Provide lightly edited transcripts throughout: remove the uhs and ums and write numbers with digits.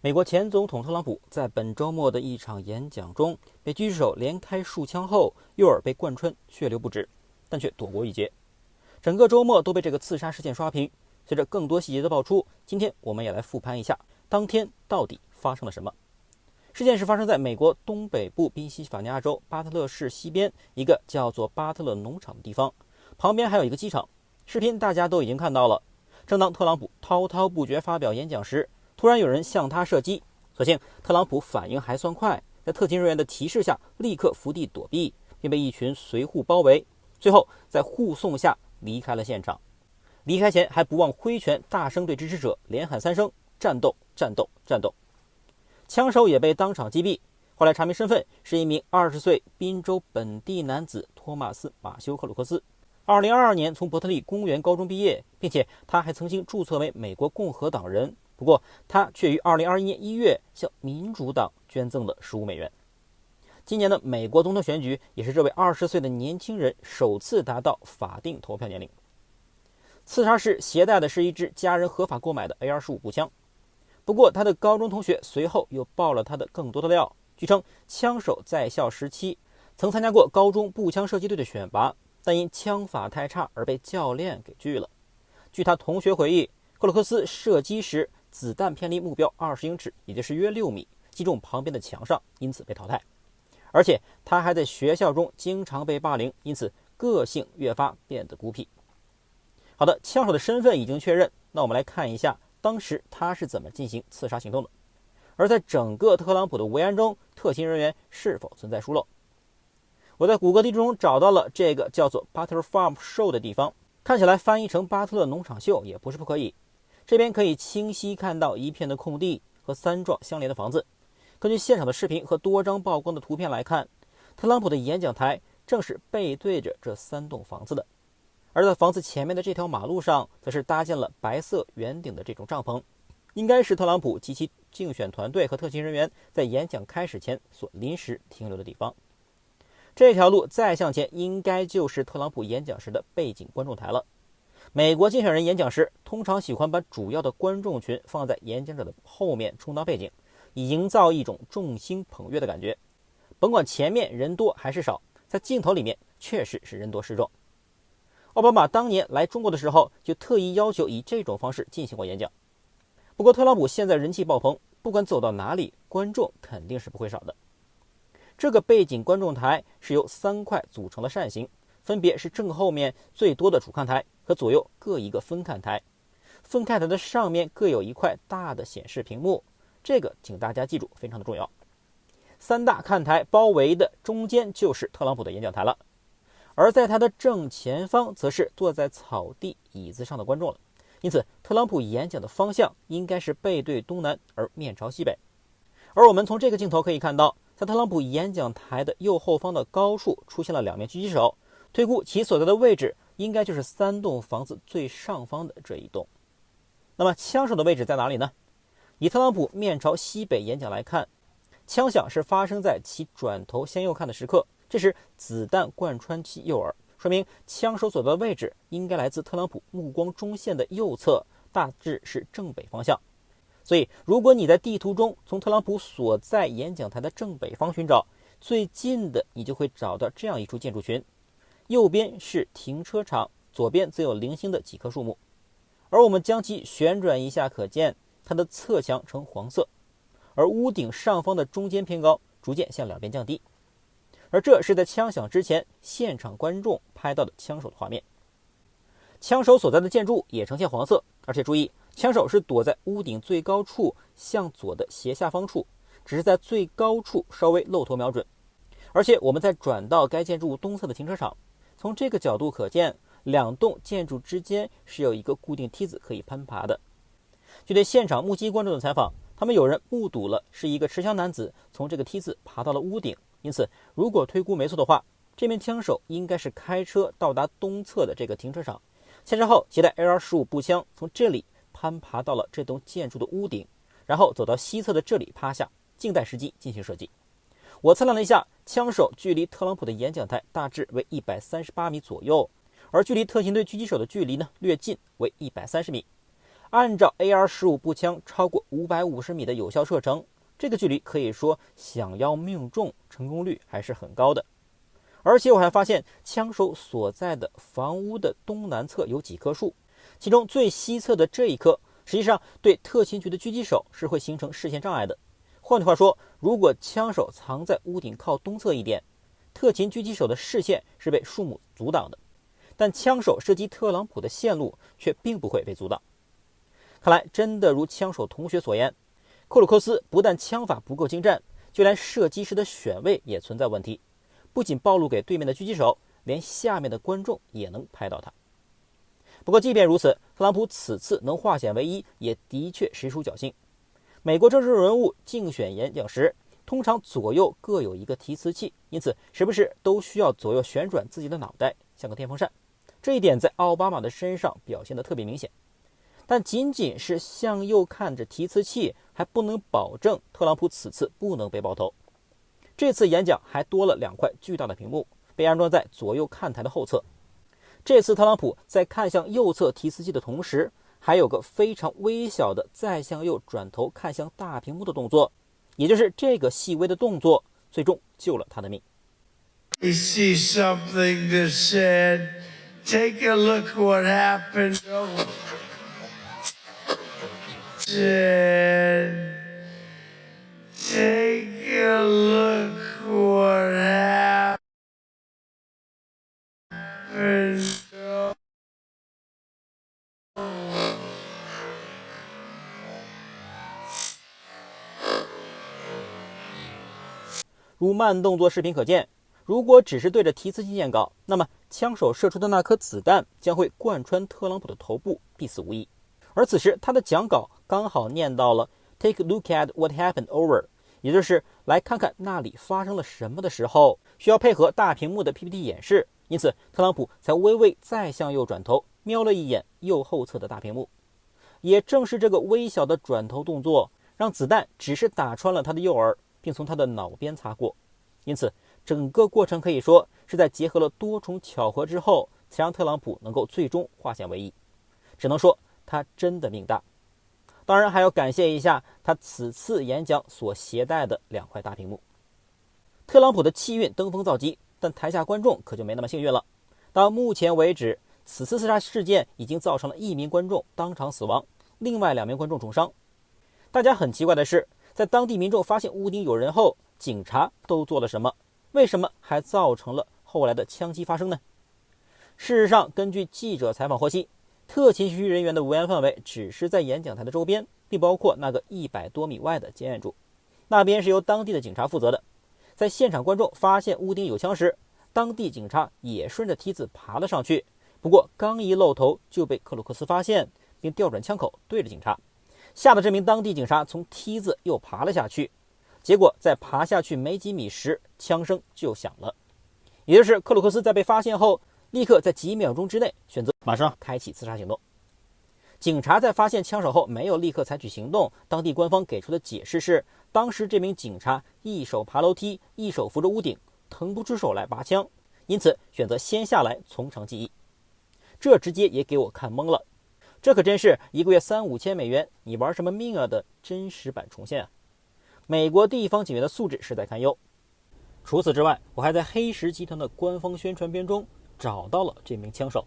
美国前总统特朗普在本周末的一场演讲中，被狙击手连开数枪后，右耳被贯穿，血流不止，但却躲过一劫。整个周末都被这个刺杀事件刷屏。随着更多细节的爆出，今天我们也来复盘一下当天到底发生了什么。事件是发生在美国东北部宾夕法尼亚州巴特勒市西边一个叫做巴特勒农场的地方，旁边还有一个机场。视频大家都已经看到了。正当特朗普滔滔不绝发表演讲时，突然有人向他射击，所幸特朗普反应还算快，在特勤人员的提示下立刻伏地躲避，并被一群随护包围，最后在护送下离开了现场。离开前还不忘挥拳大声对支持者连喊3声战斗战斗战斗。枪手也被当场击毙，后来查明身份是一名20岁宾州本地男子托马斯·马修克鲁克斯。2022年从伯特利公园高中毕业，并且他还曾经注册为美国共和党人，不过他却于2021年1月向民主党捐赠了15美元。今年的美国总统选举也是这位20岁的年轻人首次达到法定投票年龄。刺杀时携带的是一支家人合法购买的 AR-15 步枪，不过他的高中同学随后又爆了他的更多的料。据称枪手在校时期曾参加过高中步枪射击队的选拔，但因枪法太差而被教练给拒了。据他同学回忆，克鲁克斯射击时子弹偏离目标20英尺，也就是约6米，击中旁边的墙上，因此被淘汰。而且他还在学校中经常被霸凌，因此个性越发变得孤僻。好的，枪手的身份已经确认，那我们来看一下当时他是怎么进行刺杀行动的。而在整个特朗普的维安中，特勤人员是否存在疏漏？我在谷歌地图中找到了这个叫做 Butler Farm Show 的地方，看起来翻译成巴特勒农场秀也不是不可以。这边可以清晰看到一片的空地和3幢相连的房子。根据现场的视频和多张曝光的图片来看，特朗普的演讲台正是背对着这3栋房子的。而在房子前面的这条马路上，则是搭建了白色圆顶的这种帐篷，应该是特朗普及其竞选团队和特勤人员在演讲开始前所临时停留的地方。这条路再向前，应该就是特朗普演讲时的背景观众台了。美国竞选人演讲时，通常喜欢把主要的观众群放在演讲者的后面充当背景，以营造一种众星捧月的感觉。甭管前面人多还是少，在镜头里面确实是人多势众。奥巴马当年来中国的时候，就特意要求以这种方式进行过演讲。不过特朗普现在人气爆棚，不管走到哪里，观众肯定是不会少的。这个背景观众台是由3块组成的扇形，分别是正后面最多的主看台和左右各一个分看台。分看台的上面各有一块大的显示屏幕，这个请大家记住，非常的重要。3大看台包围的中间就是特朗普的演讲台了，而在他的正前方则是坐在草地椅子上的观众了。因此特朗普演讲的方向应该是背对东南而面朝西北。而我们从这个镜头可以看到，在特朗普演讲台的右后方的高处出现了2名狙击手，推估其所在的位置应该就是3栋房子最上方的这一栋。那么枪手的位置在哪里呢？以特朗普面朝西北演讲来看，枪响是发生在其转头向右看的时刻，这时子弹贯穿其右耳，说明枪手所在的位置应该来自特朗普目光中线的右侧，大致是正北方向。所以如果你在地图中从特朗普所在演讲台的正北方寻找，最近的你就会找到这样一处建筑群，右边是停车场，左边则有零星的几棵树木。而我们将其旋转一下，可见它的侧墙呈黄色，而屋顶上方的中间偏高，逐渐向两边降低。而这是在枪响之前现场观众拍到的枪手的画面。枪手所在的建筑也呈现黄色，而且注意，枪手是躲在屋顶最高处向左的斜下方处，只是在最高处稍微露头瞄准。而且我们再转到该建筑物东侧的停车场，从这个角度可见，2栋建筑之间是有一个固定梯子可以攀爬的。据对现场目击观众的采访，他们有人目睹了是一个持枪男子从这个梯子爬到了屋顶，因此如果推估没错的话，这名枪手应该是开车到达东侧的这个停车场，下车后携带 AR-15 步枪从这里攀爬到了这栋建筑的屋顶，然后走到西侧的这里趴下，静待时机进行射击。我测量了一下，枪手距离特朗普的演讲台大致为138米左右，而距离特勤队狙击手的距离呢略近，为130米。按照 AR-15步枪超过550米的有效射程，这个距离可以说想要命中成功率还是很高的。而且我还发现枪手所在的房屋的东南侧有几棵树，其中最西侧的这一棵实际上对特勤局的狙击手是会形成视线障碍的。换句话说，如果枪手藏在屋顶靠东侧一点，特勤狙击手的视线是被树木阻挡的，但枪手射击特朗普的线路却并不会被阻挡。看来真的如枪手同学所言，克鲁克斯不但枪法不够精湛，就连射击时的选位也存在问题，不仅暴露给对面的狙击手，连下面的观众也能拍到他。不过即便如此，特朗普此次能化险为夷，也的确实属侥幸。美国政治人物竞选演讲时，通常左右各有一个提词器，因此时不时都需要左右旋转自己的脑袋，像个电风扇。这一点在奥巴马的身上表现得特别明显。但仅仅是向右看着提词器，还不能保证特朗普此次不能被爆头。这次演讲还多了2块巨大的屏幕，被安装在左右看台的后侧。这次特朗普在看向右侧提词器的同时，还有个非常微小的再向右转头看向大屏幕的动作，也就是这个细微的动作最终救了他的命。 We see something that said, take a look what happened. Said, take a look what happened. 如慢动作视频可见，如果只是对着提词器念稿，那么枪手射出的那颗子弹将会贯穿特朗普的头部，必死无疑。而此时他的讲稿刚好念到了 Take a look at what happened over， 也就是来看看那里发生了什么的时候，需要配合大屏幕的 PPT 演示，因此特朗普才微微再向右转头，瞄了一眼右后侧的大屏幕。也正是这个微小的转头动作，让子弹只是打穿了他的右耳，并从他的脑边擦过。因此整个过程可以说是在结合了多重巧合之后，才让特朗普能够最终化险为夷。只能说他真的命大。当然还要感谢一下他此次演讲所携带的2块大屏幕。特朗普的气运登峰造极，但台下观众可就没那么幸运了。到目前为止，此次刺杀事件已经造成了1名观众当场死亡，另外2名观众重伤。大家很奇怪的是，在当地民众发现屋顶有人后，警察都做了什么？为什么还造成了后来的枪击发生呢？事实上，根据记者采访获悉，特勤局人员的维安范围只是在演讲台的周边，并包括那个100多米外的建筑，那边是由当地的警察负责的。在现场观众发现屋顶有枪时，当地警察也顺着梯子爬了上去，不过刚一露头就被克鲁克斯发现，并调转枪口对着警察，吓得这名当地警察从梯子又爬了下去。结果在爬下去没几米时，枪声就响了，也就是克鲁克斯在被发现后，立刻在几秒钟之内选择马上开启刺杀行动。警察在发现枪手后没有立刻采取行动，当地官方给出的解释是，当时这名警察一手爬楼梯，一手扶着屋顶，腾不出手来拔枪，因此选择先下来从长计议。这直接也给我看懵了，这可真是1个月3-5千美元，你玩什么命啊的真实版重现啊！美国地方警员的素质实在堪忧。除此之外，我还在黑石集团的官方宣传片中找到了这名枪手。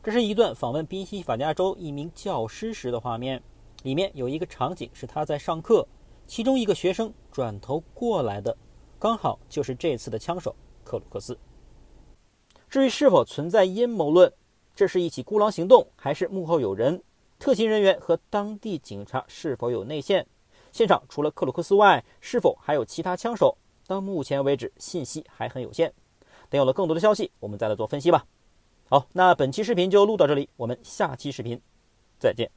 这是一段访问宾夕法尼亚州一名教师时的画面，里面有一个场景是他在上课，其中一个学生转头过来的，刚好就是这次的枪手克鲁克斯。至于是否存在阴谋论，这是一起孤狼行动还是幕后有人，特勤人员和当地警察是否有内线，现场除了克鲁克斯外，是否还有其他枪手，到目前为止信息还很有限。等有了更多的消息，我们再来做分析吧。好，那本期视频就录到这里，我们下期视频再见。